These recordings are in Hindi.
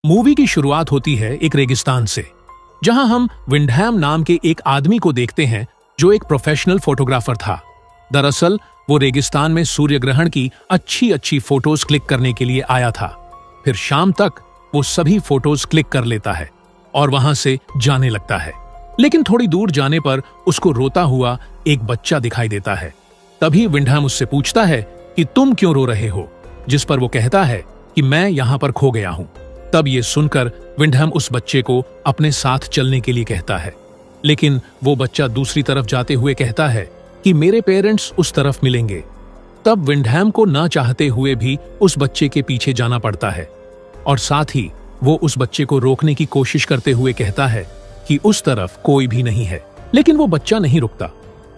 मूवी की शुरुआत होती है एक रेगिस्तान से, जहां हम विंडहैम नाम के एक आदमी को देखते हैं जो एक प्रोफेशनल फोटोग्राफर था। दरअसल वो रेगिस्तान में सूर्य ग्रहण की अच्छी फोटोज क्लिक करने के लिए आया था। फिर शाम तक वो सभी फोटोज क्लिक कर लेता है और वहां से जाने लगता है। लेकिन थोड़ी दूर जाने पर उसको रोता हुआ एक बच्चा दिखाई देता है। तभी विंडहैम उससे पूछता है कि तुम क्यों रो रहे हो, जिस पर वो कहता है कि मैं यहां पर खो गया हूं। तब ये सुनकर विंडहैम उस बच्चे को अपने साथ चलने के लिए कहता है, लेकिन वो बच्चा दूसरी तरफ जाते हुए कहता है कि मेरे पेरेंट्स उस तरफ मिलेंगे। तब विंडहैम को ना चाहते हुए भी उस बच्चे के पीछे जाना पड़ता है और साथ ही वो उस बच्चे को रोकने की कोशिश करते हुए कहता है कि उस तरफ कोई भी नहीं है। लेकिन वो बच्चा नहीं रुकता।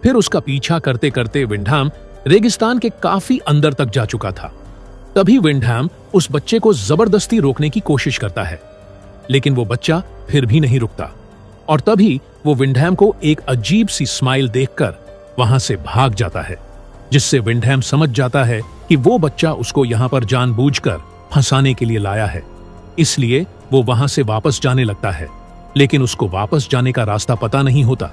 फिर उसका पीछा करते करते विंडहैम रेगिस्तान के काफी अंदर तक जा चुका था। तभी विंडहैम उस बच्चे को जबरदस्ती रोकने की कोशिश करता है, लेकिन वो बच्चा फिर भी नहीं रुकता और तभी वो विंडहैम को एक अजीब सी स्माइल देखकर वहां से भाग जाता है, जिससे विंडहैम समझ जाता है कि वो बच्चा उसको यहां पर जानबूझकर फंसाने के लिए लाया है। इसलिए वो वहां से वापस जाने लगता है, लेकिन उसको वापस जाने का रास्ता पता नहीं होता,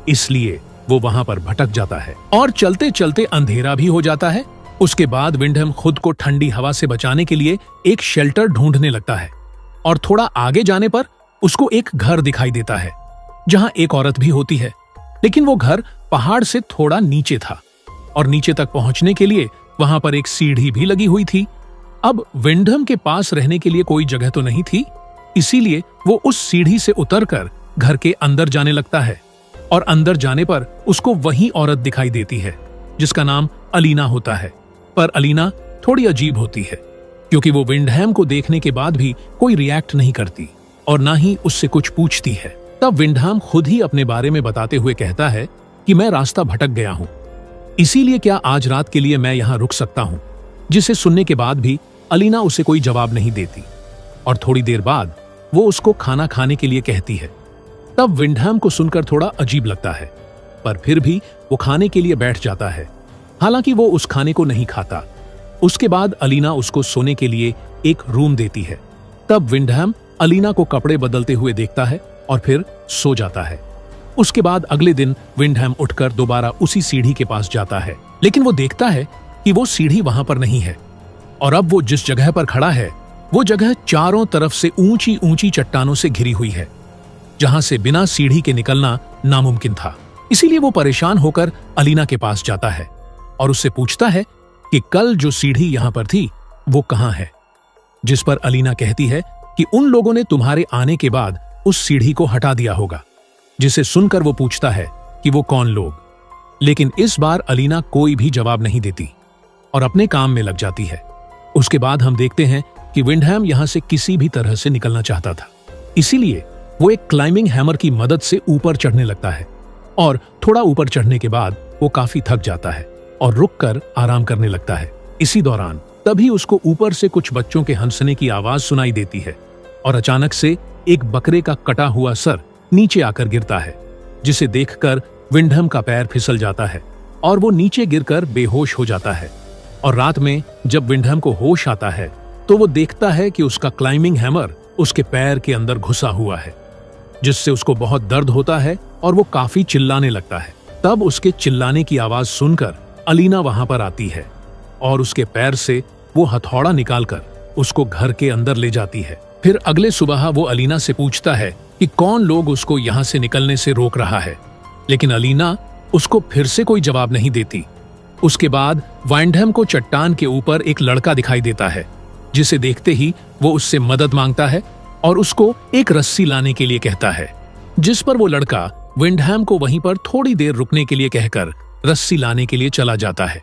इसलिए वो वहां पर भटक जाता है और चलते चलते अंधेरा भी हो जाता है। उसके बाद विंडहैम खुद को ठंडी हवा से बचाने के लिए एक शेल्टर ढूंढने लगता है और थोड़ा आगे जाने पर उसको एक घर दिखाई देता है जहां एक औरत भी होती है। लेकिन वो घर पहाड़ से थोड़ा नीचे था और नीचे तक पहुंचने के लिए वहां पर एक सीढ़ी भी लगी हुई थी। अब विंडहैम के पास रहने के लिए कोई जगह तो नहीं थी, इसीलिए वो उस सीढ़ी से उतरकर घर के अंदर जाने लगता है और अंदर जाने पर उसको वही औरत दिखाई देती है जिसका नाम अलीना होता है। पर अलीना थोड़ी अजीब होती है क्योंकि वो विंडहैम को देखने के बाद भी कोई रिएक्ट नहीं करती और ना ही उससे कुछ पूछती है। तब विंडहैम खुद ही अपने बारे में बताते हुए कहता है कि मैं रास्ता भटक गया हूं, इसीलिए क्या आज रात के लिए मैं यहां रुक सकता हूं। जिसे सुनने के बाद भी अलीना उसे कोई जवाब नहीं देती और थोड़ी देर बाद वो उसको खाना खाने के लिए कहती है। तब विंडहैम को सुनकर थोड़ा अजीब लगता है, पर फिर भी वो खाने के लिए बैठ जाता है। हालांकि वो उस खाने को नहीं खाता। उसके बाद अलीना उसको सोने के लिए एक रूम देती है। तब विंडहैम अलीना को कपड़े बदलते हुए देखता है और फिर सो जाता है। उसके बाद अगले दिन विंडहैम उठकर दोबारा उसी सीढ़ी के पास जाता है, लेकिन वो देखता है कि वो सीढ़ी वहां पर नहीं है और अब वो जिस जगह पर खड़ा है वो जगह चारों तरफ से ऊंची ऊंची चट्टानों से घिरी हुई है, जहां से बिना सीढ़ी के निकलना नामुमकिन था। इसीलिए वो परेशान होकर अलीना के पास जाता है और उससे पूछता है कि कल जो सीढ़ी यहां पर थी वो कहां है। जिस पर अलीना कहती है कि उन लोगों ने तुम्हारे आने के बाद उस सीढ़ी को हटा दिया होगा। जिसे सुनकर वो पूछता है कि वो कौन लोग, लेकिन इस बार अलीना कोई भी जवाब नहीं देती और अपने काम में लग जाती है। उसके बाद हम देखते हैं कि विंडहैम यहां से किसी भी तरह से निकलना चाहता था, इसीलिए वो एक क्लाइंबिंग हैमर की मदद से ऊपर चढ़ने लगता है और थोड़ा ऊपर चढ़ने के बाद वो काफी थक जाता है और रुककर आराम करने लगता है। इसी दौरान तभी उसको ऊपर से कुछ बच्चों के हंसने की आवाज सुनाई देती है और अचानक से एक बकरे का कटा हुआ सर नीचे आकर गिरता है, जिसे देखकर विंडहैम का पैर फिसल जाता है और वो नीचे गिरकर बेहोश हो जाता है। और रात में जब विंडहैम को होश आता है तो वो देखता है कि उसका क्लाइंबिंग हैमर उसके पैर के अंदर घुसा हुआ है, जिससे उसको बहुत दर्द होता है और वो काफी चिल्लाने लगता है। तब उसके चिल्लाने की आवाज सुनकर अलीना वहां पर आती है और उसके पैर से वो हथौड़ा निकालकर उसको घर के अंदर ले जाती है। फिर अगले सुबह वो अलीना से पूछता है कि कौन लोग उसको यहाँ से निकलने से रोक रहा है, लेकिन अलीना उसको फिर से कोई जवाब नहीं देती। उसके बाद विंडहैम को चट्टान के ऊपर एक लड़का दिखाई देता है, जिसे देखते ही वो उससे मदद मांगता है और उसको एक रस्सी लाने के लिए कहता है, जिस पर वो लड़का विंडहैम को वहीं पर थोड़ी देर रुकने के लिए कहकर रस्सी लाने के लिए चला जाता है।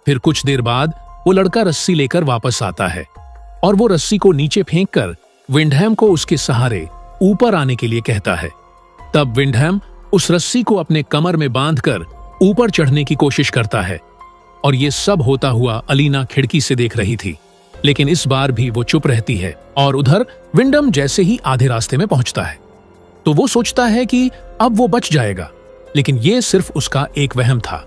फिर कुछ देर बाद वो लड़का रस्सी लेकर वापस आता है और वो रस्सी को नीचे फेंककर विंडहैम को उसके सहारे ऊपर आने के लिए कहता है। तब विंडहैम उस रस्सी को अपने कमर में बांधकर ऊपर चढ़ने की कोशिश करता है और ये सब होता हुआ अलीना खिड़की से देख रही थी, लेकिन इस बार भी वो चुप रहती है। और उधर विंडहैम जैसे ही आधे रास्ते में पहुंचता है तो वो सोचता है कि अब वो बच जाएगा, लेकिन ये सिर्फ उसका एक वहम था।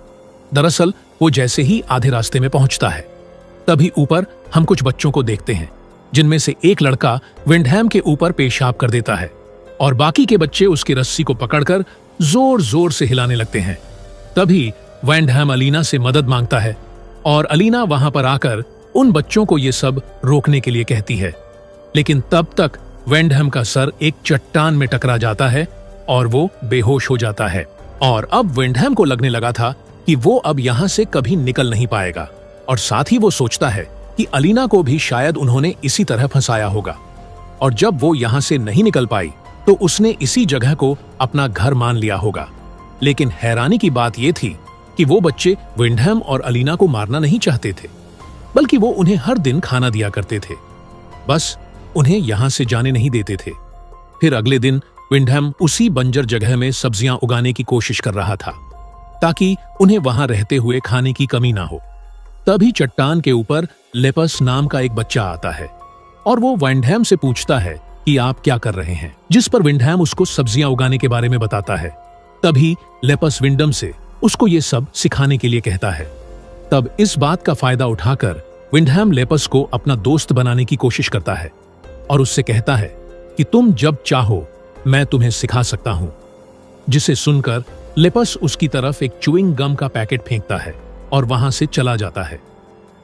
दरअसल वो जैसे ही आधे रास्ते में पहुंचता है तभी ऊपर हम कुछ बच्चों को देखते हैं जिनमें से एक लड़का विंडहैम के ऊपर पेशाब कर देता है और बाकी के बच्चे उसकी रस्सी को पकड़कर जोर जोर से हिलाने लगते हैं। तभी विंडहैम अलीना से मदद मांगता है और अलीना वहां पर आकर उन बच्चों को ये सब रोकने के लिए कहती है। लेकिन तब तक विंडहैम का सर एक चट्टान में टकरा जाता है और वो बेहोश हो जाता है। और अब विंडहैम को लगने लगा था कि वो अब यहां से कभी निकल नहीं पाएगा, और साथ ही वो सोचता है कि अलीना को भी शायद उन्होंने इसी तरह फंसाया होगा। और जब वो यहां से नहीं निकल पाई तो उसने इसी जगह को अपना घर मान लिया होगा। लेकिन हैरानी की बात यह थी कि वो बच्चे विंडहैम और अलीना को मारना नहीं चाहते थे, बल्कि वो उन्हें हर दिन खाना दिया करते थे, बस उन्हें यहां से जाने नहीं देते थे। फिर अगले दिन विंडहैम उसी बंजर जगह में सब्जियां उगाने की कोशिश कर रहा था ताकि उन्हें वहां रहते हुए खाने की कमी ना हो। तभी चट्टान के ऊपर लेपस नाम का एक बच्चा आता है और वो विंडहैम से पूछता है कि आप क्या कर रहे हैं, जिस पर विंडहैम उसको सब्जियां उगाने के बारे में बताता है। तभी लेपस विंडम से उसको ये सब सिखाने के लिए कहता है। तब इस बात का फायदा उठाकर विंडहैम लेपस को अपना दोस्त बनाने की कोशिश करता है और उससे कहता है कि तुम जब चाहो मैं तुम्हें सिखा सकता हूं। जिसे सुनकर लेपस उसकी तरफ एक च्युइंग गम का पैकेट फेंकता है और वहां से चला जाता है।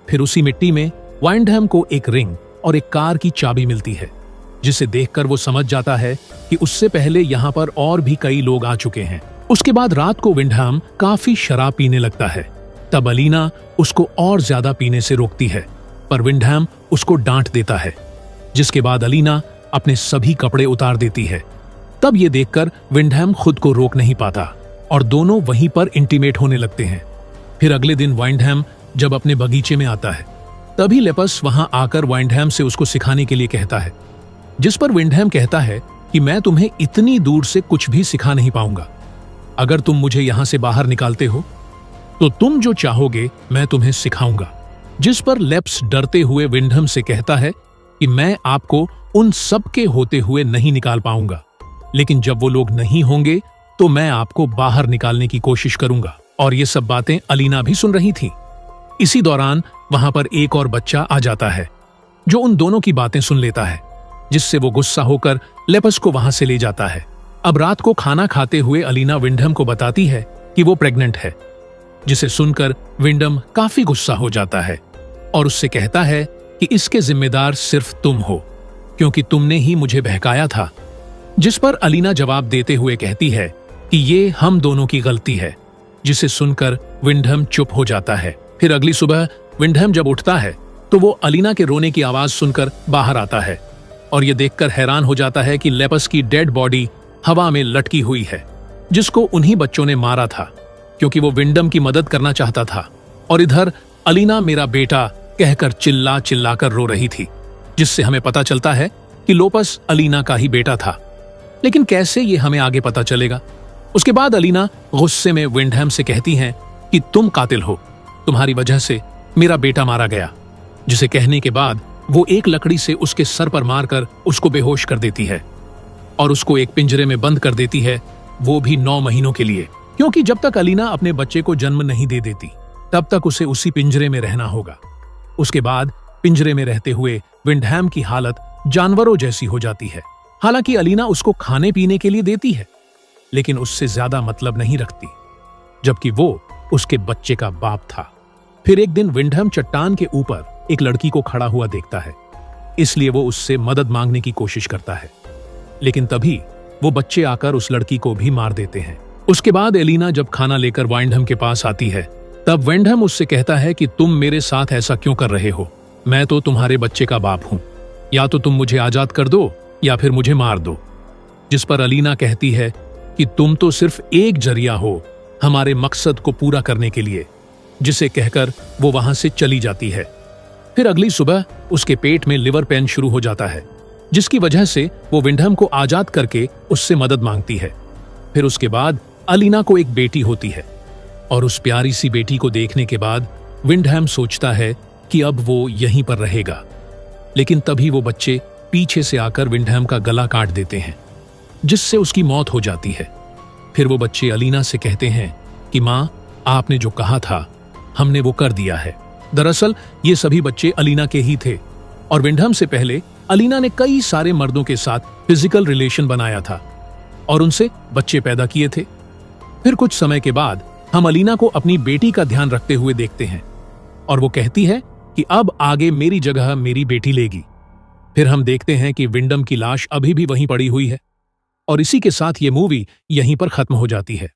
फिर उसी मिट्टी में विंडहैम को एक रिंग और एक कार की चाबी मिलती है, जिसे देखकर वो समझ जाता है कि उससे पहले यहाँ पर और भी कई लोग आ चुके हैं। उसके बाद रात को विंडहैम काफी शराब पीने लगता है। तब अलीना उसको और ज्यादा पीने से रोकती है, पर विंडहैम उसको डांट देता है, जिसके बाद अलीना अपने सभी कपड़े उतार देती है। तब ये देखकर विंडहैम खुद को रोक नहीं पाता और दोनों वहीं पर इंटीमेट होने लगते हैं। फिर अगले दिन विंडहैम जब अपने बगीचे में आता है, तभी लेपस वहां आकर विंडहैम से उसको सिखाने के लिए कहता है, जिस पर विंडहैम कहता है कि मैं तुम्हें इतनी दूर से कुछ भी सिखा नहीं पाऊंगा। अगर तुम मुझे यहां से बाहर निकालते हो तो तुम जो चाहोगे मैं तुम्हें सिखाऊंगा। जिस पर लेप्स डरते हुए विंडहैम से कहता है कि मैं आपको उन सब के होते हुए नहीं निकाल पाऊंगा, लेकिन जब वो लोग नहीं होंगे तो मैं आपको बाहर निकालने की कोशिश करूंगा। और ये सब बातें अलीना भी सुन रही थी। इसी दौरान वहां पर एक और बच्चा आ जाता है जो उन दोनों की बातें सुन लेता है, जिससे वो गुस्सा होकर लेपस को वहां से ले जाता है। अब रात को खाना खाते हुए अलीना विंडहैम को बताती है कि वो प्रेग्नेंट है, जिसे सुनकर विंडम काफी गुस्सा हो जाता है और उससे कहता है कि इसके जिम्मेदार सिर्फ तुम हो, क्योंकि तुमने ही मुझे बहकाया था। जिस पर अलीना जवाब देते हुए कहती है कि ये हम दोनों की गलती है, जिसे सुनकर विंडहैम चुप हो जाता है। फिर अगली सुबह विंडहैम जब उठता है तो वो अलीना के रोने की आवाज सुनकर बाहर आता है और ये देखकर हैरान हो जाता है कि लेपस की डेड बॉडी हवा में लटकी हुई है, जिसको उन्हीं बच्चों ने मारा था, क्योंकि वो विंडम की मदद करना चाहता था। और इधर अलीना मेरा बेटा कहकर चिल्ला चिल्लाकर रो रही थी, जिससे हमें पता चलता है कि लोपस अलीना का ही बेटा था। लेकिन कैसे ये हमें आगे पता चलेगा। उसके बाद अलीना गुस्से में विंडहैम से कहती हैं कि तुम कातिल हो, तुम्हारी वजह से मेरा बेटा मारा गया। जिसे कहने के बाद वो एक लकड़ी से उसके सर पर मारकर उसको बेहोश कर देती है और उसको एक पिंजरे में बंद कर देती है, वो भी 9 महीनों के लिए, क्योंकि जब तक अलीना अपने बच्चे को जन्म नहीं दे देती तब तक उसे उसी पिंजरे में रहना होगा। उसके बाद पिंजरे में रहते हुए विंडहैम की हालत जानवरों जैसी हो जाती है। हालांकि अलीना उसको खाने पीने के लिए देती है, लेकिन उससे ज्यादा मतलब नहीं रखती, जबकि वो उसके बच्चे का बाप था। फिर एक दिन विंडहैम चट्टान के ऊपर एक लड़की को खड़ा हुआ देखता है, इसलिए वो उससे मदद मांगने की कोशिश करता है, लेकिन तभी वो बच्चे आकर उस लड़की को भी मार देते हैं। उसके बाद एलिना जब खाना लेकर विंडहैम के पास आती है, तब विंडहैम उससे कहता है कि तुम मेरे साथ ऐसा क्यों कर रहे हो, मैं तो तुम्हारे बच्चे का बाप हूं, या तो तुम मुझे आजाद कर दो या फिर मुझे मार दो। जिस पर अलीना कहती है कि तुम तो सिर्फ एक जरिया हो हमारे मकसद को पूरा करने के लिए, जिसे कहकर वो वहां से चली जाती है। फिर अगली सुबह उसके पेट में लिवर पेन शुरू हो जाता है, जिसकी वजह से वो विंडहैम को आजाद करके उससे मदद मांगती है। फिर उसके बाद अलीना को एक बेटी होती है और उस प्यारी सी बेटी को देखने के बाद विंडहैम सोचता है कि अब वो यहीं पर रहेगा, लेकिन तभी वो बच्चे पीछे से आकर विंडहैम का गला काट देते हैं, जिससे उसकी मौत हो जाती है। फिर वो बच्चे अलीना से कहते हैं कि माँ, आपने जो कहा था हमने वो कर दिया है। दरअसल ये सभी बच्चे अलीना के ही थे, और विंडहम से पहले अलीना ने कई सारे मर्दों के साथ फिजिकल रिलेशन बनाया था और उनसे बच्चे पैदा किए थे। फिर कुछ समय के बाद हम अलीना को अपनी बेटी का ध्यान रखते हुए देखते हैं और वो कहती है कि अब आगे मेरी जगह मेरी बेटी लेगी। फिर हम देखते हैं कि विंडम की लाश अभी भी वहीं पड़ी हुई है और इसी के साथ ये मूवी यहीं पर खत्म हो जाती है।